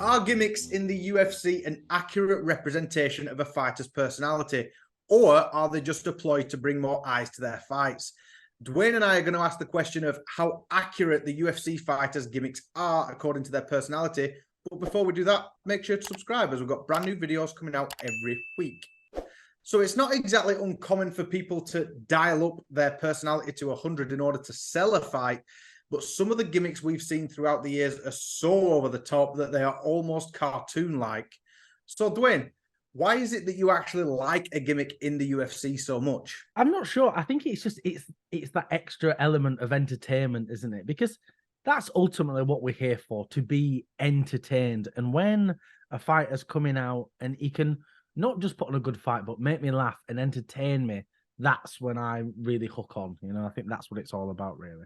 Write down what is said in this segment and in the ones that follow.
Are gimmicks in the UFC an accurate representation of a fighter's personality, or are they just a ploy to bring more eyes to their fights? Dwayne and I are going to ask the question of how accurate the UFC fighters' gimmicks are according to their personality. But before we do that, make sure to subscribe as we've got brand new videos coming out every week. So it's not exactly uncommon for people to dial up their personality to 100 in order to sell a fight. But some of the gimmicks we've seen throughout the years are so over the top that they are almost cartoon-like. So, Dwayne, why is it that you actually like a gimmick in the UFC so much? I'm not sure. I think it's just it's that extra element of entertainment, isn't it? Because that's ultimately what we're here for, to be entertained. And when a fighter's coming out and he can not just put on a good fight, but make me laugh and entertain me, that's when I really hook on. I think that's what it's all about, really.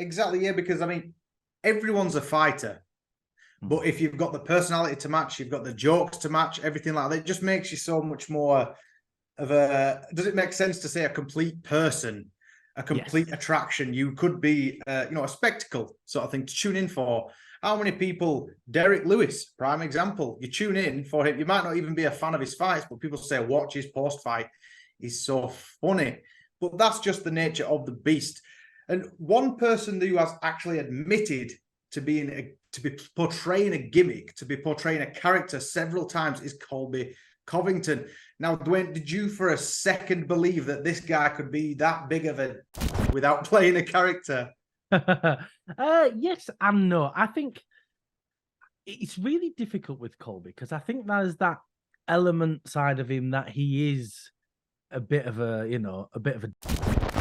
Exactly, yeah, because, I mean, everyone's a fighter. But if you've got the personality to match, you've got the jokes to match, everything like that, it just makes you so much more of a... Does it make sense to say a complete person, a complete attraction? You could be, a spectacle sort of thing to tune in for. How many people... Derek Lewis, prime example. You tune in for him. You might not even be a fan of his fights, but people say, watch his post-fight. He's so funny. But that's just the nature of the beast. And one person who has actually admitted to be portraying a gimmick, to be portraying a character several times is Colby Covington. Now, Dwayne, did you for a second believe that this guy could be that big of a without playing a character? Yes and no. I think it's really difficult with Colby because I think there's that element side of him that he is a bit of a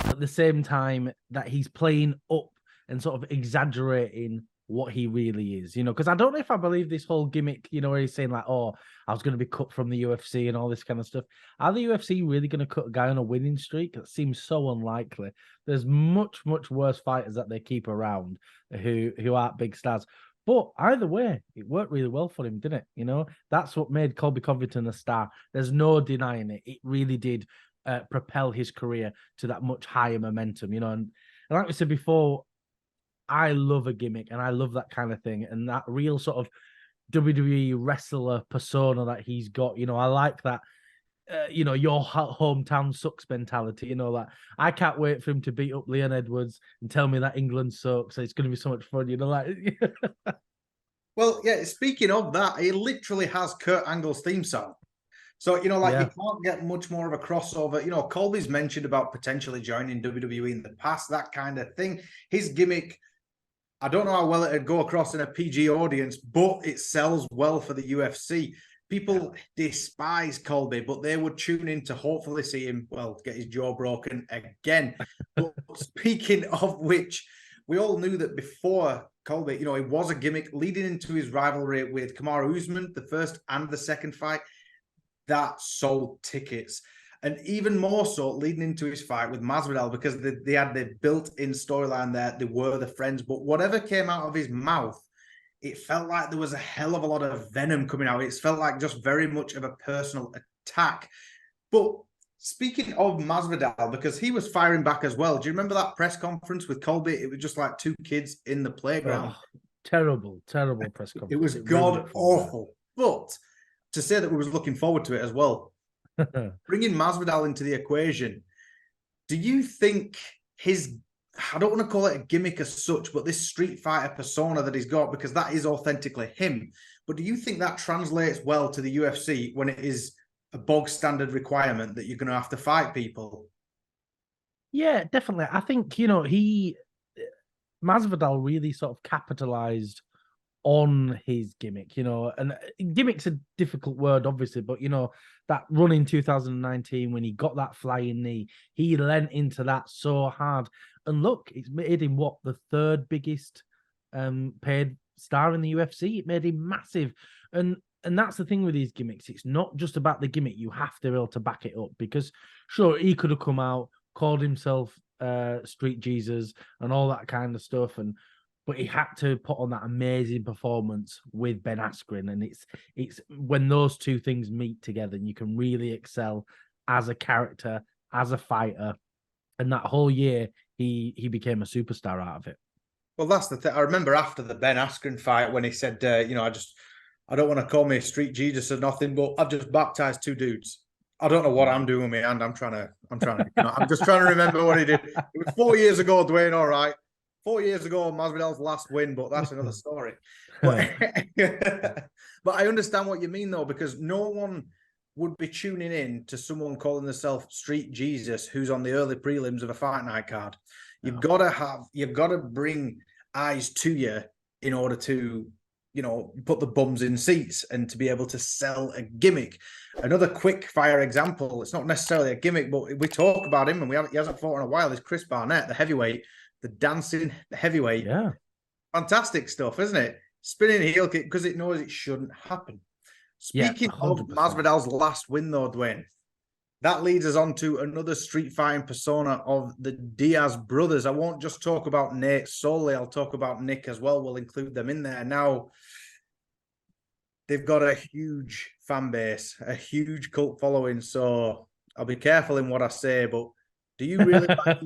at the same time that he's playing up and sort of exaggerating what he really is, because I don't know if I believe this whole gimmick, where he's saying like, oh, I was going to be cut from the UFC and all this kind of stuff. Are the UFC really going to cut a guy on a winning streak? That seems so unlikely. There's much, much worse fighters that they keep around who aren't big stars. But either way, it worked really well for him, didn't it? That's what made Colby Covington a star. There's no denying it. It really did propel his career to that much higher momentum, and like we said before, I love a gimmick and I love that kind of thing, and that real sort of WWE wrestler persona that he's got. I like that. Your hometown sucks mentality. That I can't wait for him to beat up Leon Edwards and tell me that England sucks. It's going to be so much fun. Well, yeah. Speaking of that, he literally has Kurt Angle's theme song. So, you can't get much more of a crossover. Colby's mentioned about potentially joining WWE in the past, that kind of thing. His gimmick, I don't know how well it'd go across in a PG audience, but it sells well for the UFC. People despise Colby, but they would tune in to hopefully see him, get his jaw broken again. But speaking of which, we all knew that before Colby, he was a gimmick leading into his rivalry with Kamaru Usman, the first and the second fight. That sold tickets. And even more so leading into his fight with Masvidal, because they had the built-in storyline there. They were the friends. But whatever came out of his mouth, it felt like there was a hell of a lot of venom coming out. It felt like just very much of a personal attack. But speaking of Masvidal, because he was firing back as well. Do you remember that press conference with Colby? It was just like two kids in the playground. Oh, terrible press conference. It was god-awful. But to say that we was looking forward to it as well. Bringing Masvidal into the equation, do you think I don't want to call it a gimmick as such, but this street fighter persona that he's got, because that is authentically him, but do you think that translates well to the UFC when it is a bog standard requirement that you're going to have to fight people? Yeah, definitely. I think, Masvidal really sort of capitalized on his gimmick, and gimmick's a difficult word, obviously, but that run in 2019 when he got that flying knee, he lent into that so hard. And look, it's made him the third biggest paid star in the UFC. It made him massive. And that's the thing with these gimmicks. It's not just about the gimmick. You have to be able to back it up, because sure, he could have come out, called himself Street Jesus and all that kind of stuff, but he had to put on that amazing performance with Ben Askren. And it's when those two things meet together and you can really excel as a character, as a fighter. And that whole year, he became a superstar out of it. Well, that's the thing. I remember after the Ben Askren fight when he said, I don't want to call me Street Jesus or nothing, but I've just baptized 2 dudes. I don't know what I'm doing with my hand. I'm just trying to remember what he did. It was 4 years ago, Dwayne. All right, 4 years ago, Masvidal's last win, but that's another story. But but I understand what you mean though, because no one would be tuning in to someone calling themselves Street Jesus who's on the early prelims of a fight night card. You've got to bring eyes to you in order to, put the bums in seats and to be able to sell a gimmick. Another quick fire example, it's not necessarily a gimmick, but we talk about him and he hasn't fought in a while, is Chris Barnett, the heavyweight, the dancing heavyweight. Yeah. Fantastic stuff, isn't it? Spinning heel kick because it knows it shouldn't happen. Speaking of Masvidal's last win, though, Dwayne, that leads us on to another street fighting persona of the Diaz brothers. I won't just talk about Nate solely. I'll talk about Nick as well. We'll include them in there. Now, they've got a huge fan base, a huge cult following. So I'll be careful in what I say, but do you really like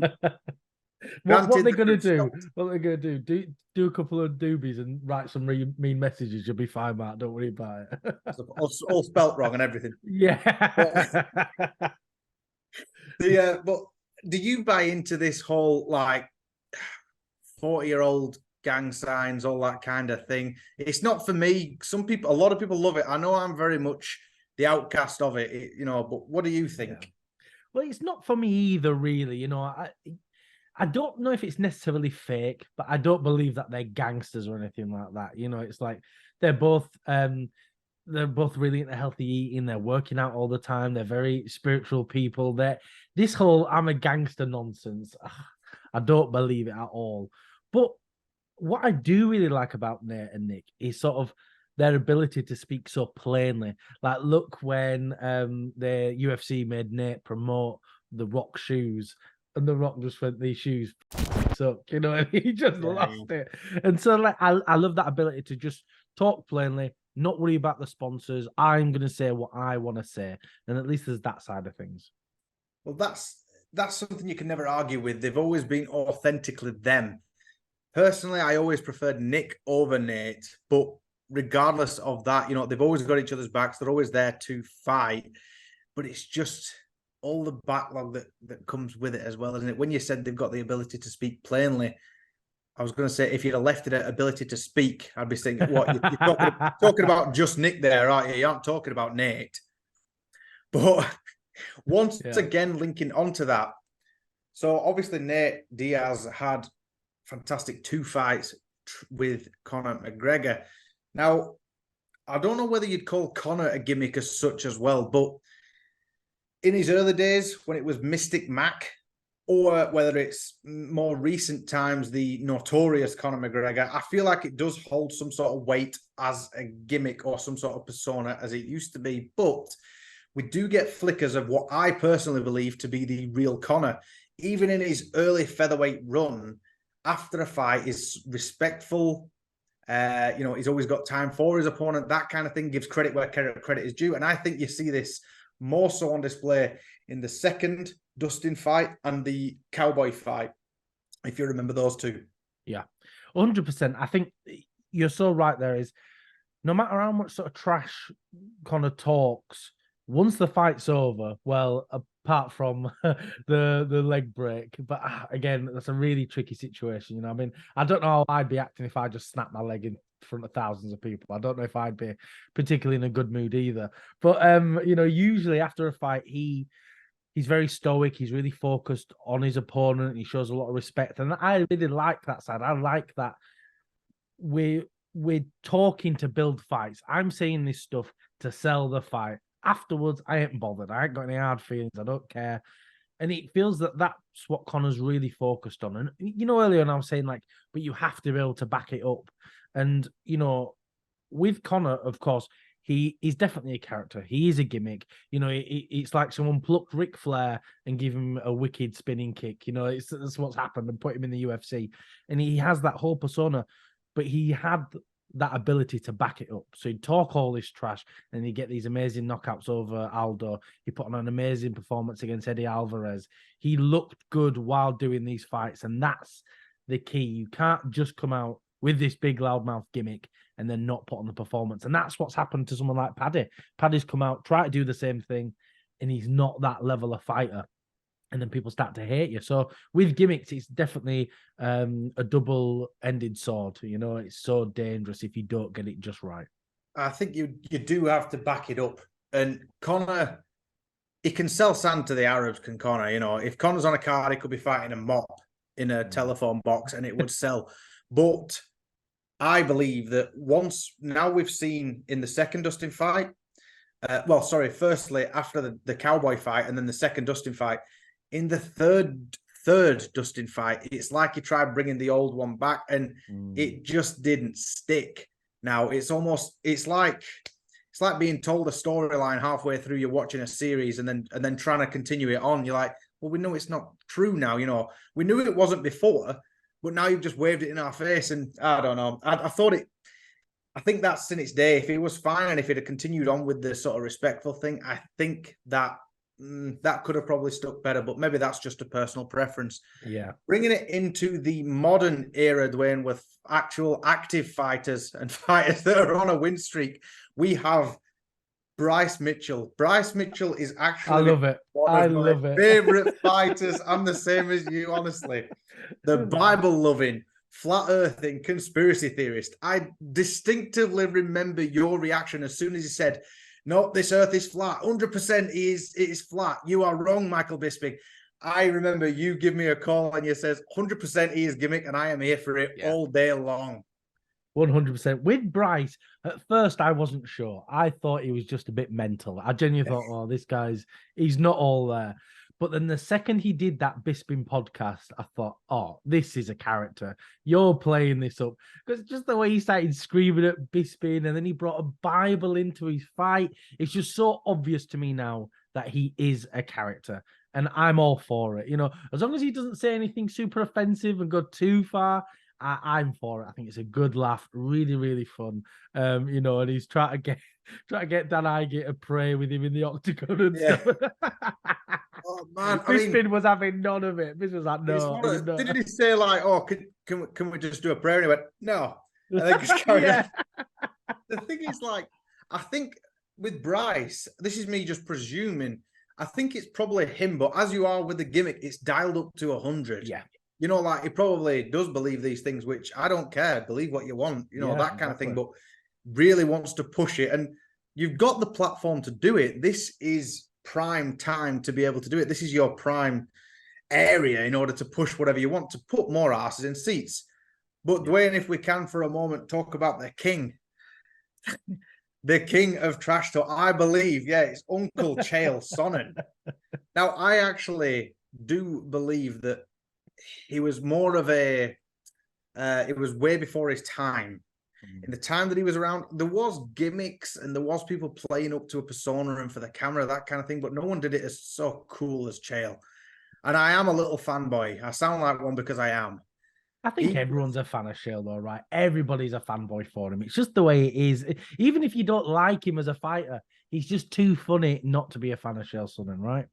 what are they going to do? What are they going to do? Do a couple of doobies and write some mean messages. You'll be fine, Matt. Don't worry about it. all spelt wrong and everything. Yeah. But do you buy into this whole 40-year-old gang signs, all that kind of thing? It's not for me. A lot of people love it. I know I'm very much the outcast of it, but what do you think? Yeah. Well, it's not for me either, really. I don't know if it's necessarily fake, but I don't believe that they're gangsters or anything like that. It's like they're both really into healthy eating. They're working out all the time. They're very spiritual people. This whole I'm a gangster nonsense, I don't believe it at all. But what I do really like about Nate and Nick is sort of their ability to speak so plainly. Like, look when the UFC made Nate promote the Rock shoes, and the Rock just went, these shoes suck, he just lost it. And so I love that ability to just talk plainly, not worry about the sponsors. I'm going to say what I want to say. And at least there's that side of things. Well, that's something you can never argue with. They've always been authentically them. Personally, I always preferred Nick over Nate, but regardless of that, they've always got each other's backs. They're always there to fight, but it's just all the backlog that comes with it as well, isn't it? When you said they've got the ability to speak plainly, I was going to say, if you'd have left it at ability to speak, I'd be saying, what, you're talking about just Nick there, aren't you? You aren't talking about Nate. But once again, linking onto that, so obviously Nate Diaz had fantastic 2 fights with Conor McGregor. Now, I don't know whether you'd call Conor a gimmick as such as well, but in his early days, when it was Mystic Mac, or whether it's more recent times, the notorious Conor McGregor, I feel like it does hold some sort of weight as a gimmick or some sort of persona as it used to be. But we do get flickers of what I personally believe to be the real Conor. Even in his early featherweight run, after a fight, is respectful. He's always got time for his opponent, that kind of thing, gives credit where credit is due. And I think you see this more so on display in the second Dustin fight and the Cowboy fight, if you remember those two. Yeah, 100%. I think you're so right. There is, no matter how much sort of trash Conor talks, once the fight's over, well, apart from the leg break, but again, that's a really tricky situation. I mean, I don't know how I'd be acting if I just snapped my leg in front of thousands of people. I don't know if I'd be particularly in a good mood either. But usually after a fight, he's very stoic. He's really focused on his opponent, and he shows a lot of respect. And I really like that side. I like that we're talking to build fights. I'm saying this stuff to sell the fight. Afterwards, I ain't bothered. I ain't got any hard feelings. I don't care. And it feels that that's what Conor's really focused on. And, earlier on I was saying, but you have to be able to back it up. And, with Conor, of course, he is definitely a character. He is a gimmick. It's like someone plucked Ric Flair and gave him a wicked spinning kick. That's what's happened, and put him in the UFC. And he has that whole persona, but he had that ability to back it up. So he'd talk all this trash and he'd get these amazing knockouts over Aldo. He put on an amazing performance against Eddie Alvarez. He looked good while doing these fights, and that's the key. You can't just come out with this big loudmouth gimmick and then not put on the performance. And that's what's happened to someone like Paddy. Paddy's come out, try to do the same thing, and he's not that level of fighter. And then people start to hate you. So with Gimmicks, it's definitely a double-ended sword. You know, it's so dangerous if you don't get it just right. I think you do have to back it up. And Conor, he can sell sand to the Arabs, can Conor? You know, if Conor's on a card, he could be fighting a mop in a telephone box and it would sell. But I believe that now we've seen in the second Dustin fight, firstly, after the Cowboy fight and then the second Dustin fight, in the third Dustin fight, it's like he tried bringing the old one back and it just didn't stick. Now it's like being told a storyline halfway through you're watching a series and then trying to continue it on. You're like, well, we know it's not true now. You know, we knew it wasn't before, but now you've just waved it in our face. And I don't know. I think that's in its day. If it was fine and if it had continued on with the sort of respectful thing, I think that could have probably stuck better, but maybe that's just a personal preference. Yeah. Bringing it into the modern era, Dwayne, with actual active fighters and fighters that are on a win streak, we have Bryce Mitchell. Bryce Mitchell is actually I love it. Favorite fighters. I'm the same as you, honestly. The Bible-loving, flat-earthing conspiracy theorist. I distinctively remember your reaction as soon as he said, no, this earth is flat. 100% it is flat. You are wrong, Michael Bisping. I remember you give me a call and you says 100% he is gimmick and I am here for it all day long. 100%. With Bryce, at first I wasn't sure. I thought he was just a bit mental. I genuinely thought, oh, this he's not all there. But then the second he did that Bisping podcast, I thought, oh, this is a character. You're playing this up. Because just the way he started screaming at Bisping and then he brought a Bible into his fight, it's just so obvious to me now that he is a character. And I'm all for it. You know, as long as he doesn't say anything super offensive and go too far, I'm for it. I think it's a good laugh, really, really fun. You know, and he's trying to get Dan Ige to pray with him in the octagon and stuff. Oh man, Bisping was having none of it. Bisping was like, no. Didn't he say like, oh, can we just do a prayer? And he went, no. I think it's carried on. The thing is, like, I think with Bryce, this is me just presuming. I think it's probably him, but as you are with the gimmick, it's dialed up to 100. Yeah. You know, like he probably does believe these things, which I don't care. Believe what you want, you know, that kind of thing, but really wants to push it. And you've got the platform to do it. This is prime time to be able to do it. This is your prime area in order to push whatever you want, to put more asses in seats. But Dwayne, if we can for a moment talk about the king, the king of trash talk, I believe, it's Uncle Chael Sonnen. Now, I actually do believe that he was more of it was way before his time. In the time that he was around, there was gimmicks and there was people playing up to a persona and for the camera, that kind of thing, but no one did it as so cool as Chael. And I am a little fanboy. I sound like one because I am. I think everyone's a fan of Chael, though, right? Everybody's a fanboy for him. It's just the way it is. Even if you don't like him as a fighter, he's just too funny not to be a fan of Chael Sonnen, right?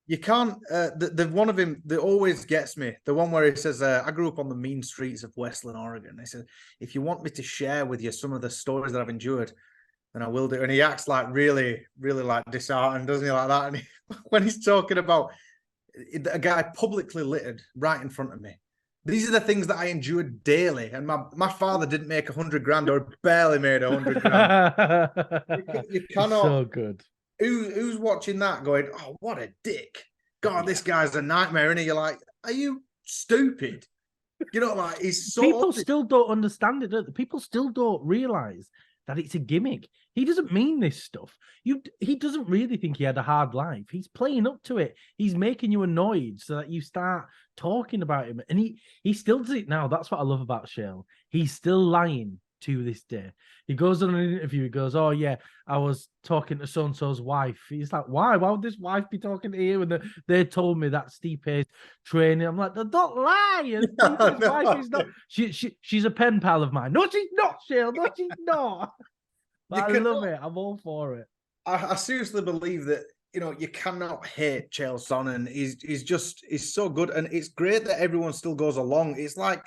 You can't, the one of him that always gets me, the one where he says, I grew up on the mean streets of Westland, Oregon. He said, if you want me to share with you some of the stories that I've endured, then I will do. And he acts like really, really like disheartened, doesn't he, like that? And when he's talking about a guy publicly littered right in front of me, these are the things that I endured daily. And my father didn't make 100 grand or barely made 100 grand. You cannot. So good. Who's watching that going, oh, what a dick. God, this guy's a nightmare. And you're like, are you stupid? You know, like, he's so... People still don't understand it, don't they? People still don't realize that it's a gimmick. He doesn't mean this stuff. He doesn't really think he had a hard life. He's playing up to it. He's making you annoyed so that you start talking about him. And he still does it now. That's what I love about Chael. He's still lying to this day. He goes on an interview, he goes, oh yeah, I was talking to so-and-so's wife. He's like, why would this wife be talking to you? And they told me that Stipe's training. I'm like, don't lie. And Stipe's wife is not, she's a pen pal of mine. No, she's not, Chael. No, she's not. But I love it. I'm all for it. I seriously believe that, you know, you cannot hate Chael Sonnen. He's so good. And it's great that everyone still goes along. It's like,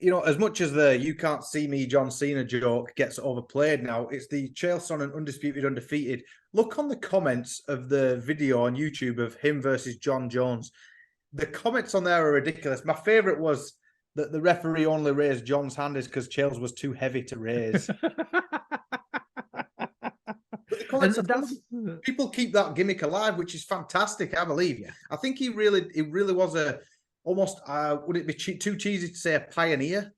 as much as the "you can't see me" John Cena joke gets overplayed now, it's the Chael Sonnen undisputed, undefeated. Look on the comments of the video on YouTube of him versus John Jones. The comments on there are ridiculous. My favorite was that the referee only raised John's hand is because Chael's was too heavy to raise. People keep that gimmick alive, which is fantastic, I believe. Yeah. I think he really was almost, would it be too cheesy to say, a pioneer?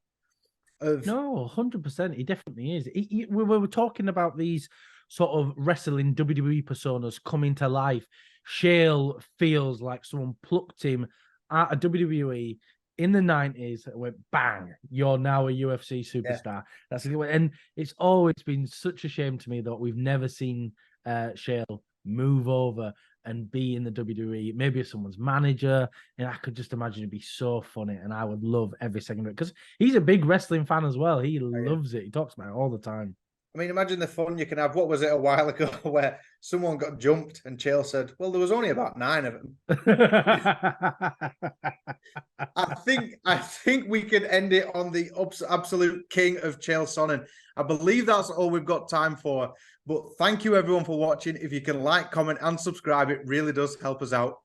No, 100%. He definitely is. We were talking about these sort of wrestling WWE personas coming to life. Chael feels like someone plucked him out of WWE in the 90s and went, bang, you're now a UFC superstar. Yeah. And it's always been such a shame to me that we've never seen Chael move over and be in the WWE, maybe as someone's manager. And I could just imagine it'd be so funny. And I would love every second of it because he's a big wrestling fan as well. He loves it. He talks about it all the time. I mean, imagine the fun you can have. What was it a while ago where someone got jumped and Chael said, well, there was only about 9 of them. I think we can end it on the absolute king of Chael Sonnen. I believe that's all we've got time for. But thank you, everyone, for watching. If you can like, comment, and subscribe, it really does help us out.